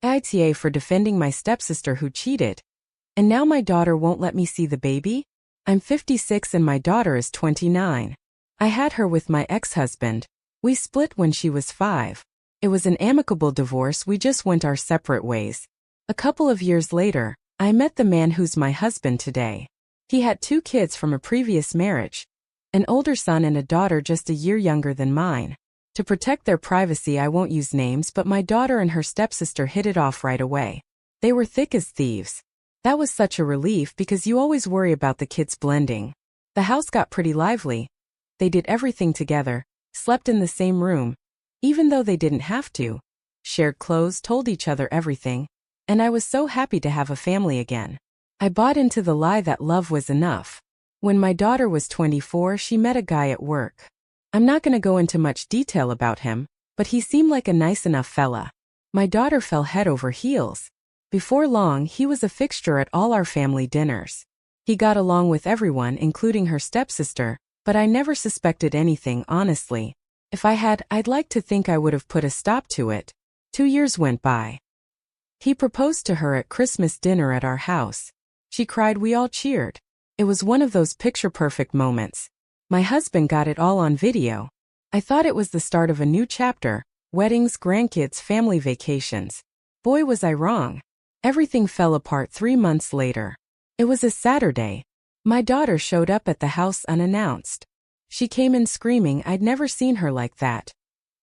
AITA for defending my stepsister who cheated. And now my daughter won't let me see the baby? I'm 56 and my daughter is 29. I had her with my ex-husband. We split when she was 5. It was an amicable divorce, we just went our separate ways. A couple of years later, I met the man who's my husband today. He had 2 kids from a previous marriage. An older son and a daughter just a year younger than mine. To protect their privacy I won't use names, but my daughter and her stepsister hit it off right away. They were thick as thieves. That was such a relief because you always worry about the kids blending. The house got pretty lively. They did everything together, slept in the same room, even though they didn't have to, shared clothes, told each other everything, and I was so happy to have a family again. I bought into the lie that love was enough. When my daughter was 24, she met a guy at work. I'm not gonna go into much detail about him, but he seemed like a nice enough fella. My daughter fell head over heels. Before long, he was a fixture at all our family dinners. He got along with everyone, including her stepsister, but I never suspected anything, honestly. If I had, I'd like to think I would have put a stop to it. 2 years went by. He proposed to her at Christmas dinner at our house. She cried, we all cheered. It was one of those picture-perfect moments. My husband got it all on video. I thought it was the start of a new chapter: weddings, grandkids, family vacations. Boy, was I wrong. Everything fell apart 3 months later. It was a Saturday. My daughter showed up at the house unannounced. She came in screaming. I'd never seen her like that.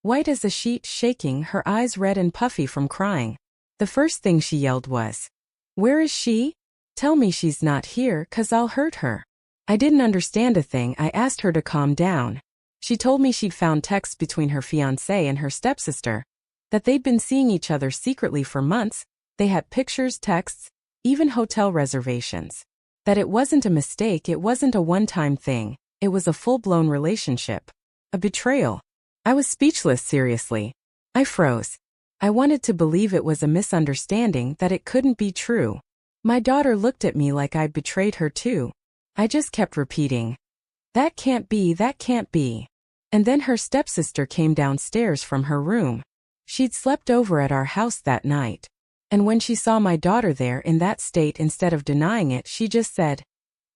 White as a sheet, shaking, her eyes red and puffy from crying. The first thing she yelled was, "Where is she? Tell me she's not here, 'cause I'll hurt her." I didn't understand a thing. I asked her to calm down. She told me she'd found texts between her fiancé and her stepsister, that they'd been seeing each other secretly for months. They had pictures, texts, even hotel reservations. That it wasn't a mistake, it wasn't a one-time thing, it was a full-blown relationship. A betrayal. I was speechless, seriously. I froze. I wanted to believe it was a misunderstanding, that it couldn't be true. My daughter looked at me like I'd betrayed her too. I just kept repeating, "That can't be, that can't be." And then her stepsister came downstairs from her room. She'd slept over at our house that night. And when she saw my daughter there in that state, instead of denying it, she just said,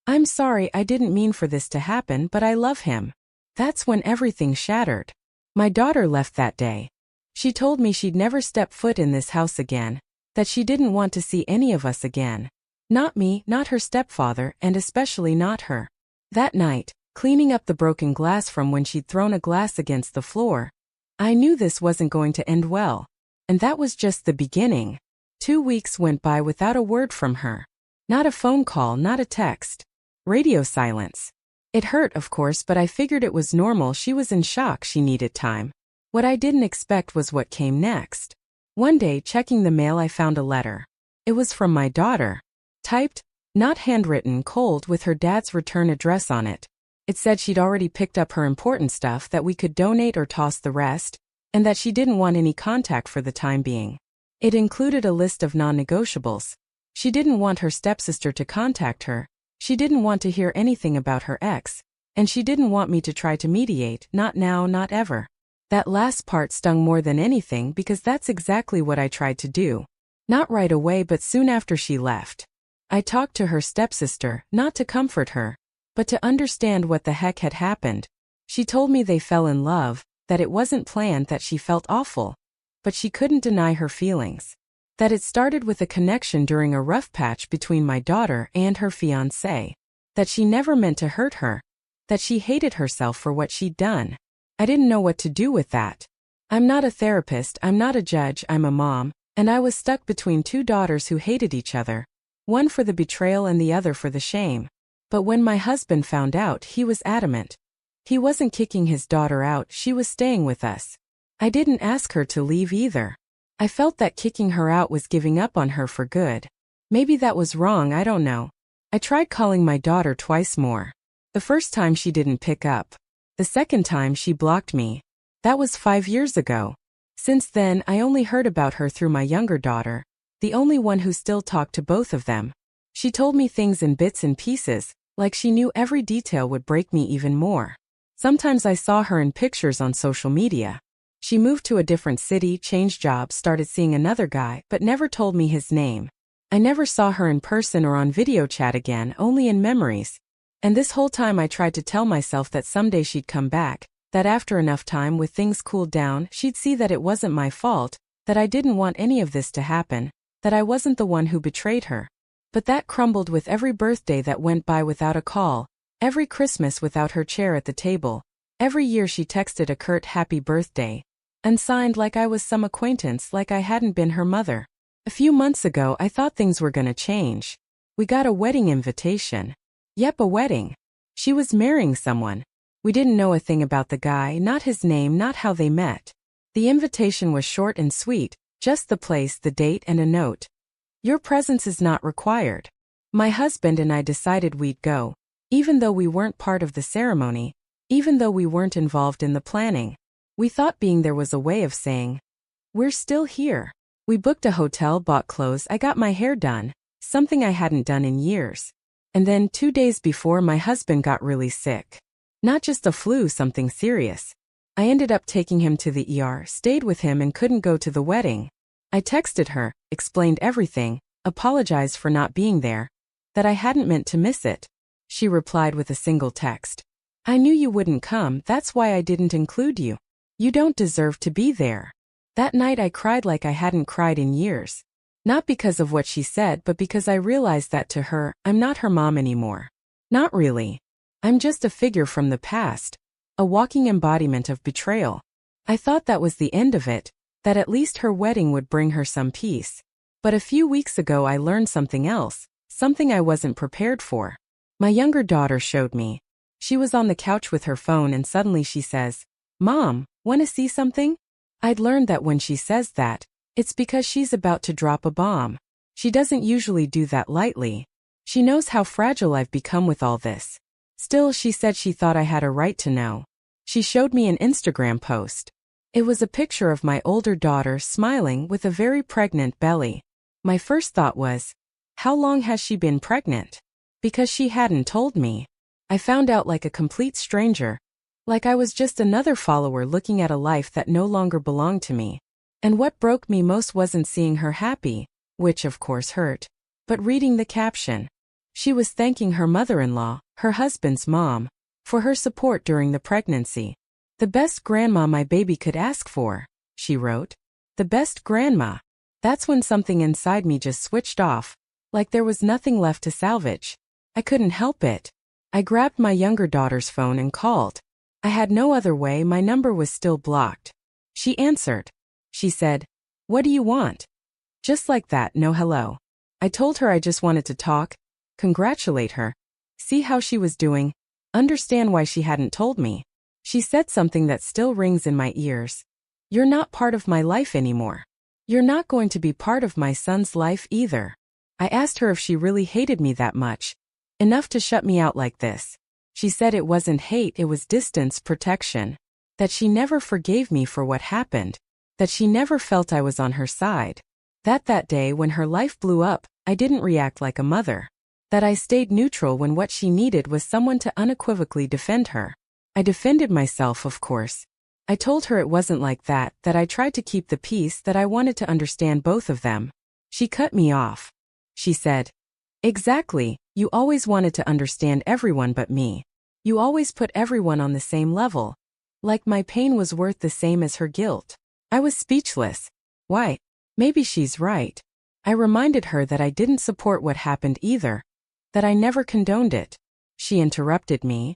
"I'm sorry, I didn't mean for this to happen, but I love him." That's when everything shattered. My daughter left that day. She told me she'd never step foot in this house again, that she didn't want to see any of us again. Not me, not her stepfather, and especially not her. That night, cleaning up the broken glass from when she'd thrown a glass against the floor, I knew this wasn't going to end well. And that was just the beginning. 2 weeks went by without a word from her. Not a phone call, not a text. Radio silence. It hurt, of course, but I figured it was normal. She was in shock, she needed time. What I didn't expect was what came next. One day, checking the mail, I found a letter. It was from my daughter. Typed, not handwritten, cold, with her dad's return address on it. It said she'd already picked up her important stuff, that we could donate or toss the rest, and that she didn't want any contact for the time being. It included a list of non-negotiables. She didn't want her stepsister to contact her, she didn't want to hear anything about her ex, and she didn't want me to try to mediate, not now, not ever. That last part stung more than anything because that's exactly what I tried to do. Not right away, but soon after she left. I talked to her stepsister, not to comfort her, but to understand what the heck had happened. She told me they fell in love, that it wasn't planned, that she felt awful, but she couldn't deny her feelings. That it started with a connection during a rough patch between my daughter and her fiancé. That she never meant to hurt her. That she hated herself for what she'd done. I didn't know what to do with that. I'm not a therapist, I'm not a judge, I'm a mom, and I was stuck between 2 daughters who hated each other. One for the betrayal and the other for the shame. But when my husband found out, he was adamant. He wasn't kicking his daughter out, she was staying with us. I didn't ask her to leave either. I felt that kicking her out was giving up on her for good. Maybe that was wrong, I don't know. I tried calling my daughter twice more. The first time she didn't pick up. The second time she blocked me. That was 5 years ago. Since then, I only heard about her through my younger daughter, the only one who still talked to both of them. She told me things in bits and pieces, like she knew every detail would break me even more. Sometimes I saw her in pictures on social media. She moved to a different city, changed jobs, started seeing another guy, but never told me his name. I never saw her in person or on video chat again, only in memories. And this whole time I tried to tell myself that someday she'd come back, that after enough time with things cooled down, she'd see that it wasn't my fault, that I didn't want any of this to happen, that I wasn't the one who betrayed her. But that crumbled with every birthday that went by without a call, every Christmas without her chair at the table, every year she texted a curt happy birthday, unsigned like I was some acquaintance, like I hadn't been her mother. A few months ago I thought things were gonna change. We got a wedding invitation. Yep, a wedding. She was marrying someone. We didn't know a thing about the guy, not his name, not how they met. The invitation was short and sweet, just the place, the date, and a note. Your presence is not required. My husband and I decided we'd go, even though we weren't part of the ceremony, even though we weren't involved in the planning. We thought being there was a way of saying, we're still here. We booked a hotel, bought clothes, I got my hair done, something I hadn't done in years. And then 2 days before, my husband got really sick. Not just a flu, something serious. I ended up taking him to the ER, stayed with him and couldn't go to the wedding. I texted her, explained everything, apologized for not being there, that I hadn't meant to miss it. She replied with a single text. I knew you wouldn't come, that's why I didn't include you. You don't deserve to be there. That night I cried like I hadn't cried in years. Not because of what she said, but because I realized that to her, I'm not her mom anymore. Not really. I'm just a figure from the past. A walking embodiment of betrayal. I thought that was the end of it, that at least her wedding would bring her some peace. But a few weeks ago I learned something else, something I wasn't prepared for. My younger daughter showed me. She was on the couch with her phone and suddenly she says, Mom, wanna see something? I'd learned that when she says that, it's because she's about to drop a bomb. She doesn't usually do that lightly. She knows how fragile I've become with all this. Still, she said she thought I had a right to know. She showed me an Instagram post. It was a picture of my older daughter smiling with a very pregnant belly. My first thought was, how long has she been pregnant? Because she hadn't told me. I found out like a complete stranger. Like I was just another follower looking at a life that no longer belonged to me. And what broke me most wasn't seeing her happy, which of course hurt, but reading the caption. She was thanking her mother-in-law, her husband's mom, for her support during the pregnancy. The best grandma my baby could ask for, she wrote. The best grandma. That's when something inside me just switched off, like there was nothing left to salvage. I couldn't help it. I grabbed my younger daughter's phone and called. I had no other way, my number was still blocked. She answered. She said, what do you want? Just like that, no hello. I told her I just wanted to talk, congratulate her, see how she was doing, understand why she hadn't told me. She said something that still rings in my ears. You're not part of my life anymore. You're not going to be part of my son's life either. I asked her if she really hated me that much, enough to shut me out like this. She said it wasn't hate, it was distance, protection. That she never forgave me for what happened. That she never felt I was on her side. That day when her life blew up, I didn't react like a mother. That I stayed neutral when what she needed was someone to unequivocally defend her. I defended myself, of course. I told her it wasn't like that I tried to keep the peace, that I wanted to understand both of them. She cut me off. She said, exactly, you always wanted to understand everyone but me. You always put everyone on the same level. Like my pain was worth the same as her guilt. I was speechless. Why? Maybe she's right. I reminded her that I didn't support what happened either. That I never condoned it. She interrupted me.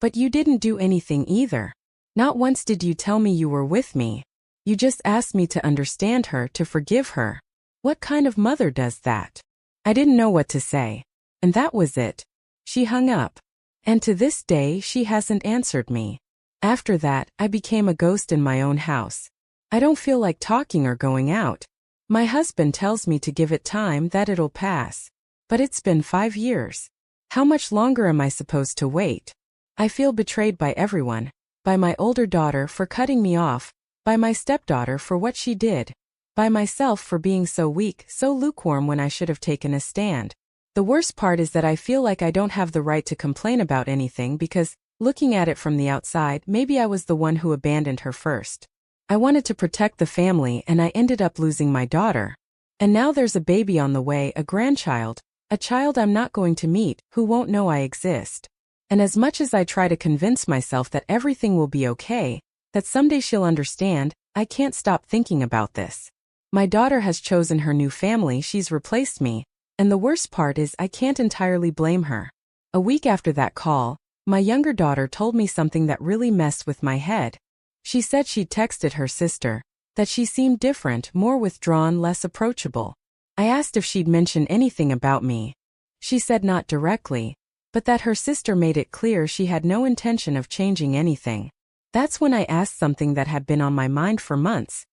But you didn't do anything either. Not once did you tell me you were with me. You just asked me to understand her, to forgive her. What kind of mother does that? I didn't know what to say. And that was it. She hung up. And to this day she hasn't answered me. After that, I became a ghost in my own house. I don't feel like talking or going out. My husband tells me to give it time, that it'll pass. But it's been 5 years. How much longer am I supposed to wait? I feel betrayed by everyone. By my older daughter for cutting me off. By my stepdaughter for what she did. By myself for being so weak, so lukewarm when I should have taken a stand. The worst part is that I feel like I don't have the right to complain about anything because, looking at it from the outside, maybe I was the one who abandoned her first. I wanted to protect the family and I ended up losing my daughter. And now there's a baby on the way, a grandchild, a child I'm not going to meet, who won't know I exist. And as much as I try to convince myself that everything will be okay, that someday she'll understand, I can't stop thinking about this. My daughter has chosen her new family, she's replaced me, and the worst part is I can't entirely blame her. A week after that call, my younger daughter told me something that really messed with my head. She said she'd texted her sister, that she seemed different, more withdrawn, less approachable. I asked if she'd mentioned anything about me. She said not directly, but that her sister made it clear she had no intention of changing anything. That's when I asked something that had been on my mind for months.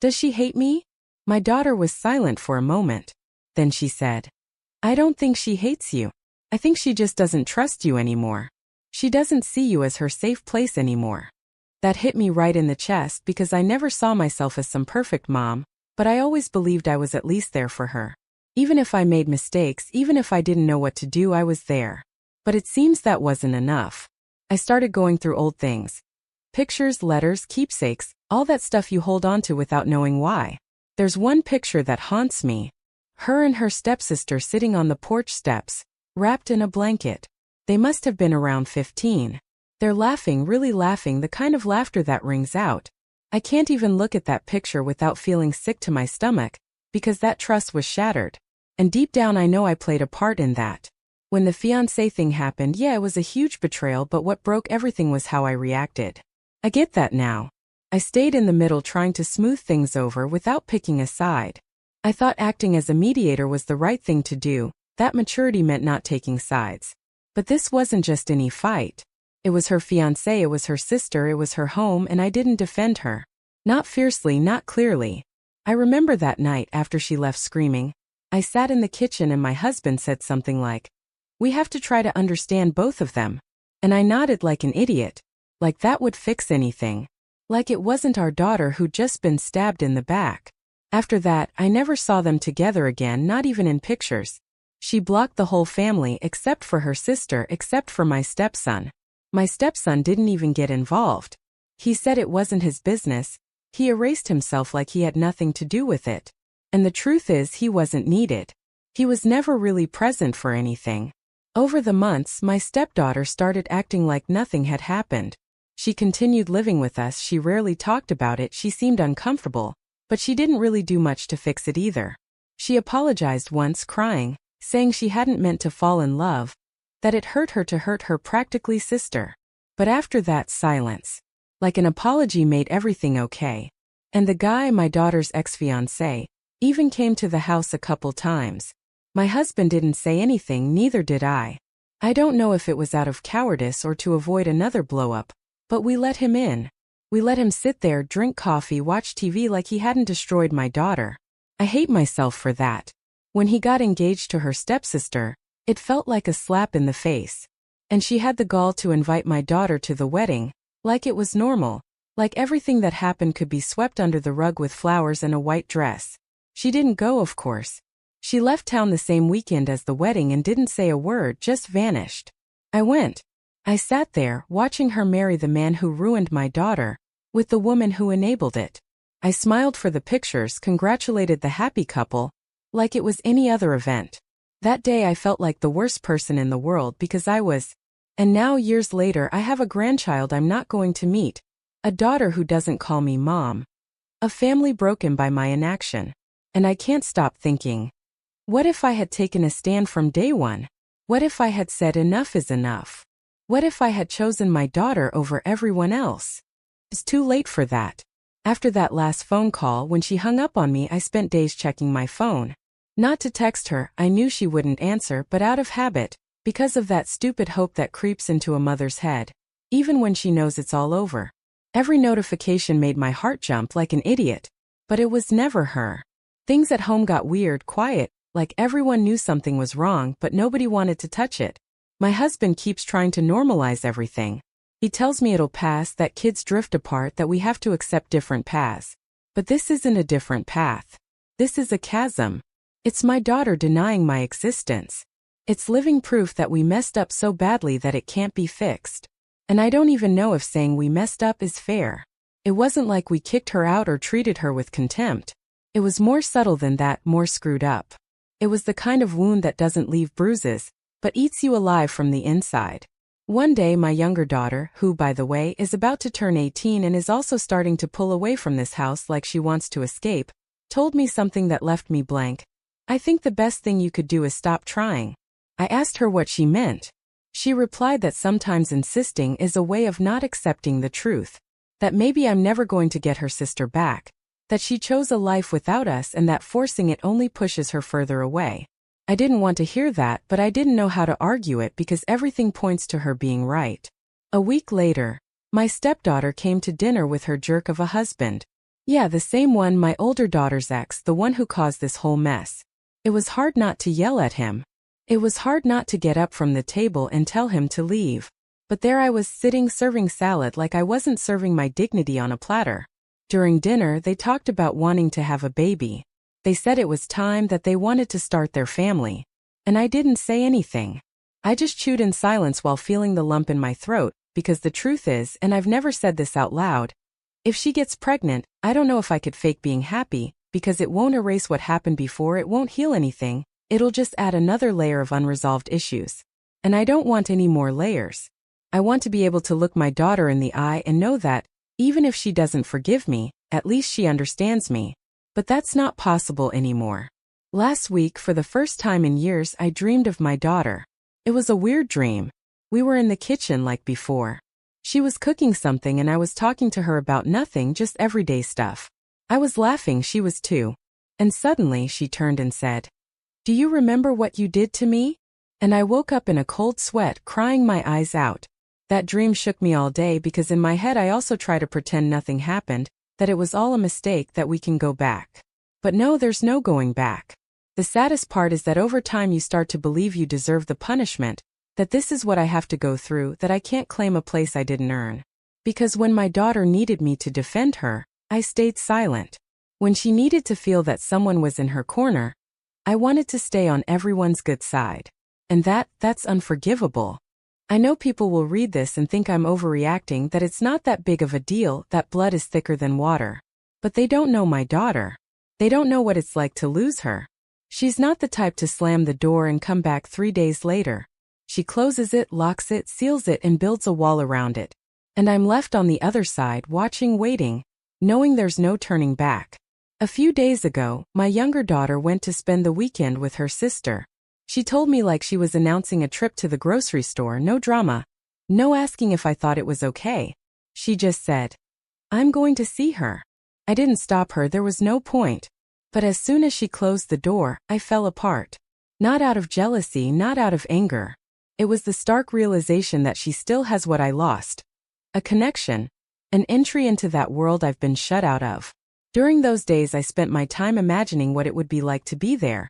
Does she hate me? My daughter was silent for a moment. Then she said, I don't think she hates you. I think she just doesn't trust you anymore. She doesn't see you as her safe place anymore. That hit me right in the chest because I never saw myself as some perfect mom, but I always believed I was at least there for her. Even if I made mistakes, even if I didn't know what to do, I was there. But it seems that wasn't enough. I started going through old things. Pictures, letters, keepsakes, all that stuff you hold on to without knowing why. There's one picture that haunts me. Her and her stepsister sitting on the porch steps, wrapped in a blanket. They must have been around 15. They're laughing, really laughing, the kind of laughter that rings out. I can't even look at that picture without feeling sick to my stomach, because that trust was shattered. And deep down I know I played a part in that. When the fiancé thing happened, yeah, it was a huge betrayal, but what broke everything was how I reacted. I get that now. I stayed in the middle trying to smooth things over without picking a side. I thought acting as a mediator was the right thing to do, that maturity meant not taking sides. But this wasn't just any fight. It was her fiancé, it was her sister, it was her home, and I didn't defend her. Not fiercely, not clearly. I remember that night after she left screaming. I sat in the kitchen and my husband said something like, we have to try to understand both of them. And I nodded like an idiot. Like that would fix anything. Like it wasn't our daughter who'd just been stabbed in the back. After that, I never saw them together again, not even in pictures. She blocked the whole family except for her sister, except for my stepson. My stepson didn't even get involved. He said it wasn't his business. He erased himself like he had nothing to do with it. And the truth is he wasn't needed. He was never really present for anything. Over the months, my stepdaughter started acting like nothing had happened. She continued living with us, she rarely talked about it, she seemed uncomfortable, but she didn't really do much to fix it either. She apologized once, crying, saying she hadn't meant to fall in love, that it hurt her to hurt her practically sister. But after that, silence. Like an apology made everything okay. And the guy, my daughter's ex-fiancé, even came to the house a couple times. My husband didn't say anything, neither did I. I don't know if it was out of cowardice or to avoid another blow-up, but we let him in. We let him sit there, drink coffee, watch TV like he hadn't destroyed my daughter. I hate myself for that. When he got engaged to her stepsister, it felt like a slap in the face. And she had the gall to invite my daughter to the wedding, like it was normal, like everything that happened could be swept under the rug with flowers and a white dress. She didn't go, of course. She left town the same weekend as the wedding and didn't say a word, just vanished. I went. I sat there, watching her marry the man who ruined my daughter, with the woman who enabled it. I smiled for the pictures, congratulated the happy couple, like it was any other event. That day I felt like the worst person in the world because I was. And now, years later, I have a grandchild I'm not going to meet, a daughter who doesn't call me mom. A family broken by my inaction. And I can't stop thinking, what if I had taken a stand from day one? What if I had said enough is enough? What if I had chosen my daughter over everyone else? It's too late for that. After that last phone call, when she hung up on me, I spent days checking my phone. Not to text her, I knew she wouldn't answer, but out of habit, because of that stupid hope that creeps into a mother's head, even when she knows it's all over. Every notification made my heart jump like an idiot, but it was never her. Things at home got weird, quiet, like everyone knew something was wrong, but nobody wanted to touch it. My husband keeps trying to normalize everything. He tells me it'll pass, that kids drift apart, that we have to accept different paths. But this isn't a different path. This is a chasm. It's my daughter denying my existence. It's living proof that we messed up so badly that it can't be fixed. And I don't even know if saying we messed up is fair. It wasn't like we kicked her out or treated her with contempt. It was more subtle than that, more screwed up. It was the kind of wound that doesn't leave bruises, but eats you alive from the inside. One day my younger daughter, who by the way is about to turn 18 and is also starting to pull away from this house like she wants to escape, told me something that left me blank. I think the best thing you could do is stop trying. I asked her what she meant. She replied that sometimes insisting is a way of not accepting the truth. That maybe I'm never going to get her sister back. That she chose a life without us and that forcing it only pushes her further away. I didn't want to hear that, but I didn't know how to argue it because everything points to her being right. A week later, my stepdaughter came to dinner with her jerk of a husband. Yeah, the same one, my older daughter's ex, the one who caused this whole mess. It was hard not to yell at him. It was hard not to get up from the table and tell him to leave. But there I was sitting serving salad like I wasn't serving my dignity on a platter. During dinner, they talked about wanting to have a baby. They said it was time, that they wanted to start their family. And I didn't say anything. I just chewed in silence while feeling the lump in my throat, because the truth is, and I've never said this out loud, if she gets pregnant, I don't know if I could fake being happy, because it won't erase what happened before, it won't heal anything, it'll just add another layer of unresolved issues. And I don't want any more layers. I want to be able to look my daughter in the eye and know that, even if she doesn't forgive me, at least she understands me. But that's not possible anymore. Last week, for the first time in years, I dreamed of my daughter. It was a weird dream. We were in the kitchen like before. She was cooking something and I was talking to her about nothing, just everyday stuff. I was laughing, she was too. And suddenly she turned and said, "Do you remember what you did to me?" And I woke up in a cold sweat, crying my eyes out. That dream shook me all day because in my head I also try to pretend nothing happened, that it was all a mistake, that we can go back. But no, there's no going back. The saddest part is that over time you start to believe you deserve the punishment, that this is what I have to go through, that I can't claim a place I didn't earn. Because when my daughter needed me to defend her, I stayed silent. When she needed to feel that someone was in her corner, I wanted to stay on everyone's good side. And that's unforgivable. I know people will read this and think I'm overreacting, that it's not that big of a deal, that blood is thicker than water. But they don't know my daughter. They don't know what it's like to lose her. She's not the type to slam the door and come back 3 days later. She closes it, locks it, seals it, and builds a wall around it. And I'm left on the other side, watching, waiting, knowing there's no turning back. A few days ago, my younger daughter went to spend the weekend with her sister. She told me like she was announcing a trip to the grocery store, no drama. No asking if I thought it was okay. She just said, "I'm going to see her." I didn't stop her, there was no point. But as soon as she closed the door, I fell apart. Not out of jealousy, not out of anger. It was the stark realization that she still has what I lost. A connection. An entry into that world I've been shut out of. During those days I spent my time imagining what it would be like to be there.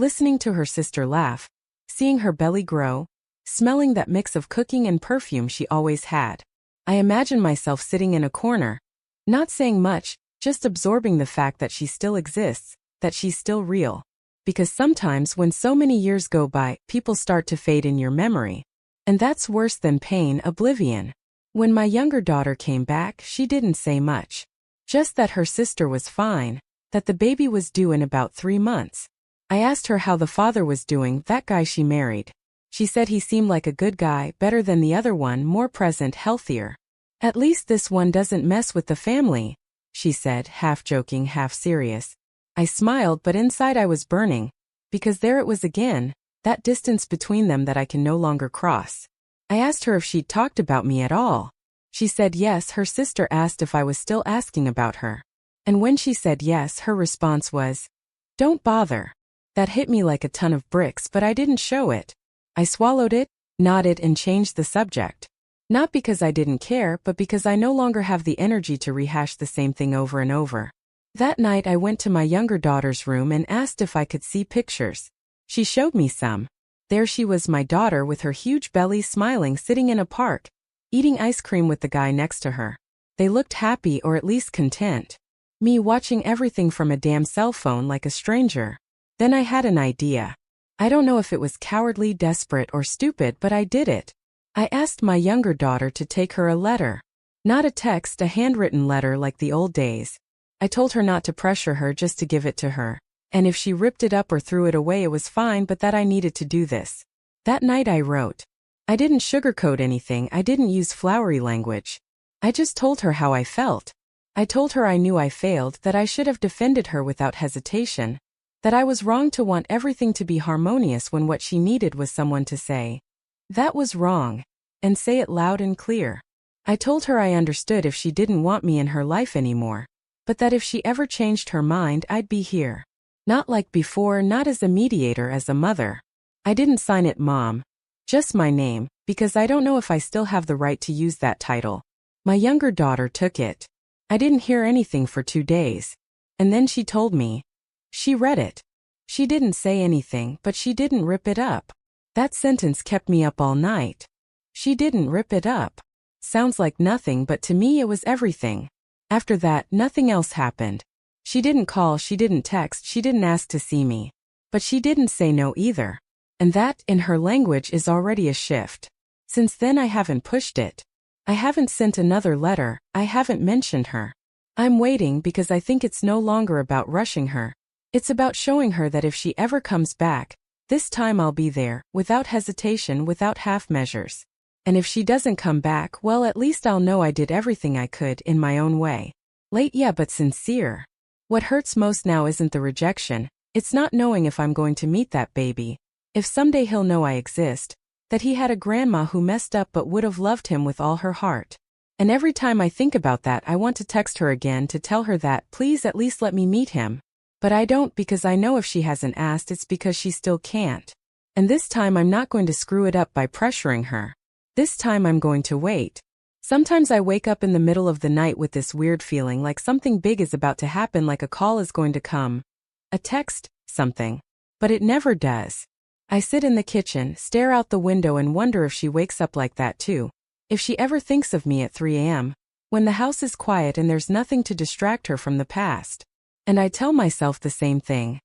Listening to her sister laugh, seeing her belly grow, smelling that mix of cooking and perfume she always had. I imagined myself sitting in a corner, not saying much, just absorbing the fact that she still exists, that she's still real. Because sometimes when so many years go by, people start to fade in your memory. And that's worse than pain, oblivion. When my younger daughter came back, she didn't say much. Just that her sister was fine, that the baby was due in about 3 months. I asked her how the father was doing, that guy she married. She said he seemed like a good guy, better than the other one, more present, healthier. "At least this one doesn't mess with the family," she said, half joking, half serious. I smiled, but inside I was burning. Because there it was again, that distance between them that I can no longer cross. I asked her if she'd talked about me at all. She said yes. Her sister asked if I was still asking about her. And when she said yes, her response was, "Don't bother." That hit me like a ton of bricks, but I didn't show it. I swallowed it, nodded, and changed the subject. Not because I didn't care, but because I no longer have the energy to rehash the same thing over and over. That night I went to my younger daughter's room and asked if I could see pictures. She showed me some. There she was, my daughter with her huge belly, smiling, sitting in a park, eating ice cream with the guy next to her. They looked happy, or at least content. Me watching everything from a damn cell phone like a stranger. Then I had an idea. I don't know if it was cowardly, desperate, or stupid, but I did it. I asked my younger daughter to take her a letter. Not a text, a handwritten letter like the old days. I told her not to pressure her, just to give it to her. And if she ripped it up or threw it away, it was fine, but that I needed to do this. That night I wrote. I didn't sugarcoat anything, I didn't use flowery language. I just told her how I felt. I told her I knew I failed, that I should have defended her without hesitation. That I was wrong to want everything to be harmonious when what she needed was someone to say, "That was wrong," and say it loud and clear. I told her I understood if she didn't want me in her life anymore, but that if she ever changed her mind, I'd be here. Not like before, not as a mediator, as a mother. I didn't sign it Mom. Just my name, because I don't know if I still have the right to use that title. My younger daughter took it. I didn't hear anything for 2 days. And then she told me. She read it. She didn't say anything, but she didn't rip it up. That sentence kept me up all night. She didn't rip it up. Sounds like nothing, but to me it was everything. After that, nothing else happened. She didn't call, she didn't text, she didn't ask to see me. But she didn't say no either. And that, in her language, is already a shift. Since then I haven't pushed it. I haven't sent another letter, I haven't mentioned her. I'm waiting because I think it's no longer about rushing her. It's about showing her that if she ever comes back, this time I'll be there, without hesitation, without half measures. And if she doesn't come back, well, at least I'll know I did everything I could in my own way. Late, yeah, but sincere. What hurts most now isn't the rejection, it's not knowing if I'm going to meet that baby. If someday he'll know I exist, that he had a grandma who messed up but would have loved him with all her heart. And every time I think about that, I want to text her again to tell her that, please at least let me meet him. But I don't, because I know if she hasn't asked, it's because she still can't. And this time I'm not going to screw it up by pressuring her. This time I'm going to wait. Sometimes I wake up in the middle of the night with this weird feeling like something big is about to happen, like a call is going to come. A text, something. But it never does. I sit in the kitchen, stare out the window and wonder if she wakes up like that too. If she ever thinks of me at 3 a.m., when the house is quiet and there's nothing to distract her from the past. And I tell myself the same thing.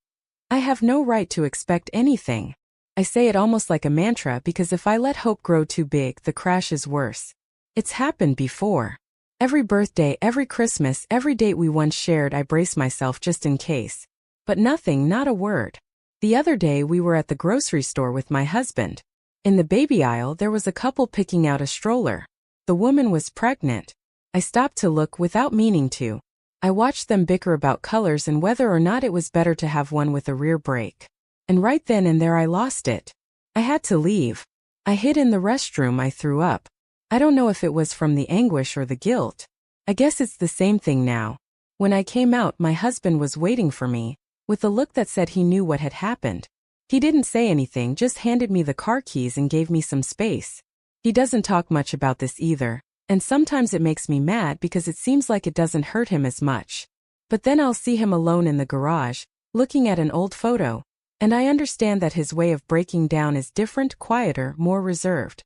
I have no right to expect anything. I say it almost like a mantra, because if I let hope grow too big, the crash is worse. It's happened before. Every birthday, every Christmas, every date we once shared, I brace myself just in case. But nothing, not a word. The other day we were at the grocery store with my husband. In the baby aisle there was a couple picking out a stroller. The woman was pregnant. I stopped to look without meaning to. I watched them bicker about colors and whether or not it was better to have one with a rear brake. And right then and there I lost it. I had to leave. I hid in the restroom, I threw up. I don't know if it was from the anguish or the guilt. I guess it's the same thing now. When I came out, my husband was waiting for me, with a look that said he knew what had happened. He didn't say anything, just handed me the car keys and gave me some space. He doesn't talk much about this either, and sometimes it makes me mad because it seems like it doesn't hurt him as much. But then I'll see him alone in the garage, looking at an old photo, and I understand that his way of breaking down is different, quieter, more reserved.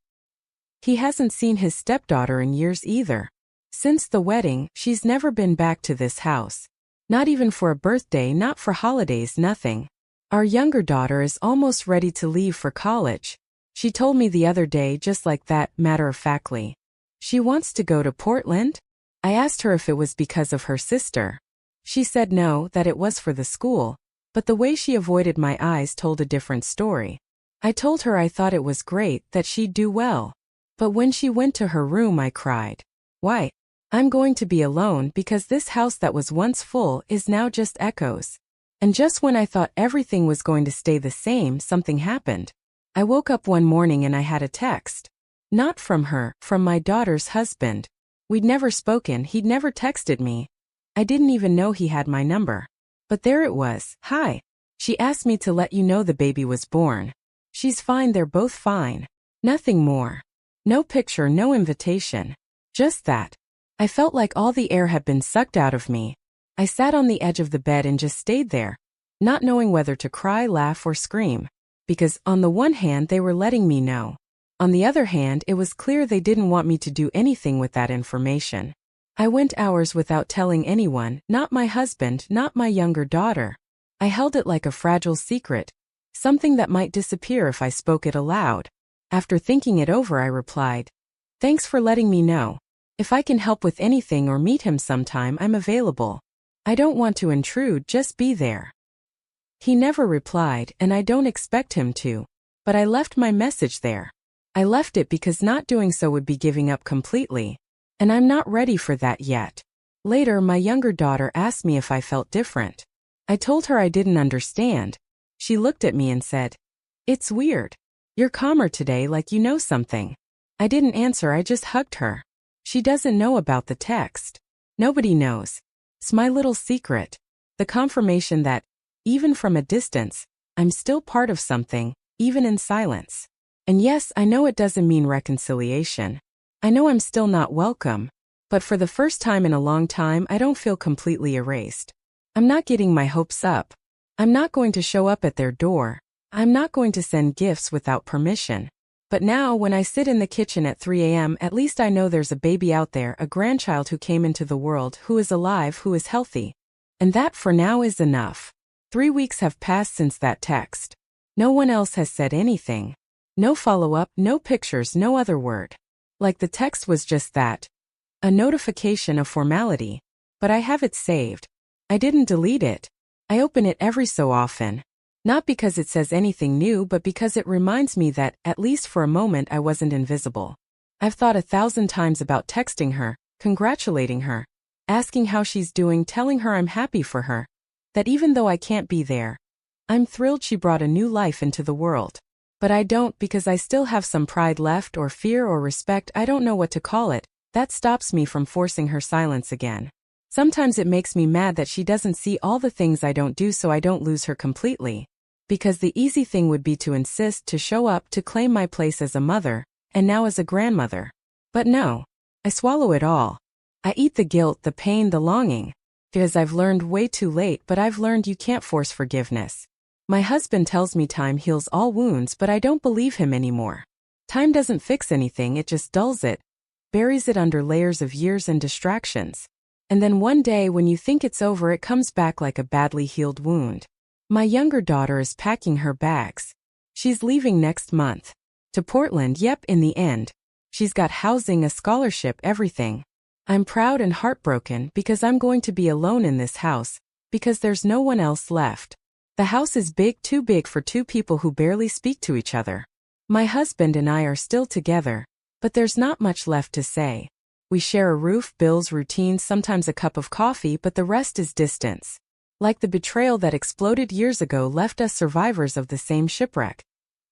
He hasn't seen his stepdaughter in years either. Since the wedding, she's never been back to this house. Not even for a birthday, not for holidays, nothing. Our younger daughter is almost ready to leave for college. She told me the other day, just like that, matter-of-factly. She wants to go to Portland? I asked her if it was because of her sister. She said no, that it was for the school. But the way she avoided my eyes told a different story. I told her I thought it was great, that she'd do well. But when she went to her room, I cried. Why? I'm going to be alone because this house that was once full is now just echoes. And just when I thought everything was going to stay the same, something happened. I woke up one morning and I had a text. Not from her, from my daughter's husband. We'd never spoken, he'd never texted me. I didn't even know he had my number. But there it was. Hi. She asked me to let you know the baby was born. She's fine, they're both fine. Nothing more. No picture, no invitation. Just that. I felt like all the air had been sucked out of me. I sat on the edge of the bed and just stayed there, not knowing whether to cry, laugh, or scream. Because, on the one hand, they were letting me know. On the other hand, it was clear they didn't want me to do anything with that information. I went hours without telling anyone, not my husband, not my younger daughter. I held it like a fragile secret, something that might disappear if I spoke it aloud. After thinking it over, I replied, "Thanks for letting me know. If I can help with anything or meet him sometime, I'm available. I don't want to intrude, just be there. He never replied, and I don't expect him to, but I left my message there. I left it because not doing so would be giving up completely, and I'm not ready for that yet. Later, my younger daughter asked me if I felt different. I told her I didn't understand. She looked at me and said, "It's weird. You're calmer today, like you know something." I didn't answer, I just hugged her. She doesn't know about the text. Nobody knows. It's my little secret. The confirmation that, even from a distance, I'm still part of something, even in silence. And yes, I know it doesn't mean reconciliation. I know I'm still not welcome. But for the first time in a long time, I don't feel completely erased. I'm not getting my hopes up. I'm not going to show up at their door. I'm not going to send gifts without permission. But now, when I sit in the kitchen at 3 a.m., at least I know there's a baby out there, a grandchild who came into the world, who is alive, who is healthy. And that, for now, is enough. 3 weeks have passed since that text. No one else has said anything. No follow-up, no pictures, no other word. Like the text was just that. A notification, of formality. But I have it saved. I didn't delete it. I open it every so often. Not because it says anything new, but because it reminds me that, at least for a moment, I wasn't invisible. I've thought 1,000 times about texting her, congratulating her, asking how she's doing, telling her I'm happy for her. That even though I can't be there, I'm thrilled she brought a new life into the world. But I don't, because I still have some pride left, or fear or respect, I don't know what to call it, that stops me from forcing her silence again. Sometimes it makes me mad that she doesn't see all the things I don't do so I don't lose her completely. Because the easy thing would be to insist, to show up, to claim my place as a mother, and now as a grandmother. But no. I swallow it all. I eat the guilt, the pain, the longing. Because I've learned way too late, but I've learned you can't force forgiveness. My husband tells me time heals all wounds, but I don't believe him anymore. Time doesn't fix anything, it just dulls it, buries it under layers of years and distractions. And then one day when you think it's over, it comes back like a badly healed wound. My younger daughter is packing her bags. She's leaving next month. To Portland, yep, in the end. She's got housing, a scholarship, everything. I'm proud and heartbroken because I'm going to be alone in this house, because there's no one else left. The house is big, too big for two people who barely speak to each other. My husband and I are still together, but there's not much left to say. We share a roof, bills, routines, sometimes a cup of coffee, but the rest is distance. Like the betrayal that exploded years ago left us survivors of the same shipwreck.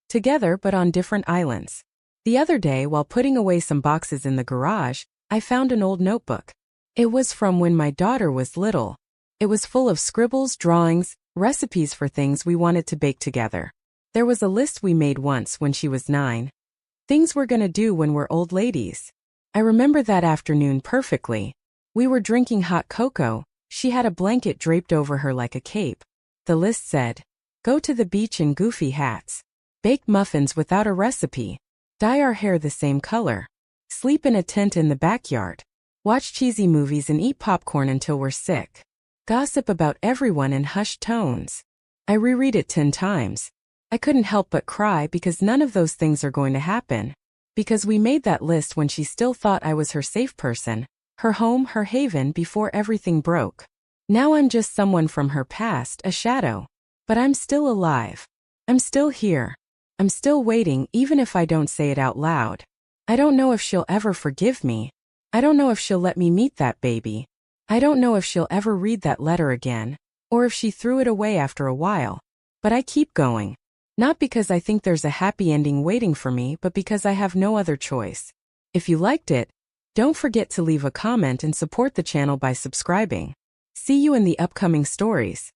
Together but on different islands. The other day, while putting away some boxes in the garage, I found an old notebook. It was from when my daughter was little. It was full of scribbles, drawings, recipes for things we wanted to bake together. There was a list we made once when she was 9. Things we're gonna do when we're old ladies. I remember that afternoon perfectly. We were drinking hot cocoa. She had a blanket draped over her like a cape. The list said, go to the beach in goofy hats. Bake muffins without a recipe. Dye our hair the same color. Sleep in a tent in the backyard. Watch cheesy movies and eat popcorn until we're sick. Gossip about everyone in hushed tones. I reread it 10 times. I couldn't help but cry because none of those things are going to happen. Because we made that list when she still thought I was her safe person. Her home, her haven before everything broke. Now I'm just someone from her past, a shadow. But I'm still alive. I'm still here. I'm still waiting, even if I don't say it out loud. I don't know if she'll ever forgive me. I don't know if she'll let me meet that baby. I don't know if she'll ever read that letter again, or if she threw it away after a while. But I keep going. Not because I think there's a happy ending waiting for me, but because I have no other choice. If you liked it, don't forget to leave a comment and support the channel by subscribing. See you in the upcoming stories.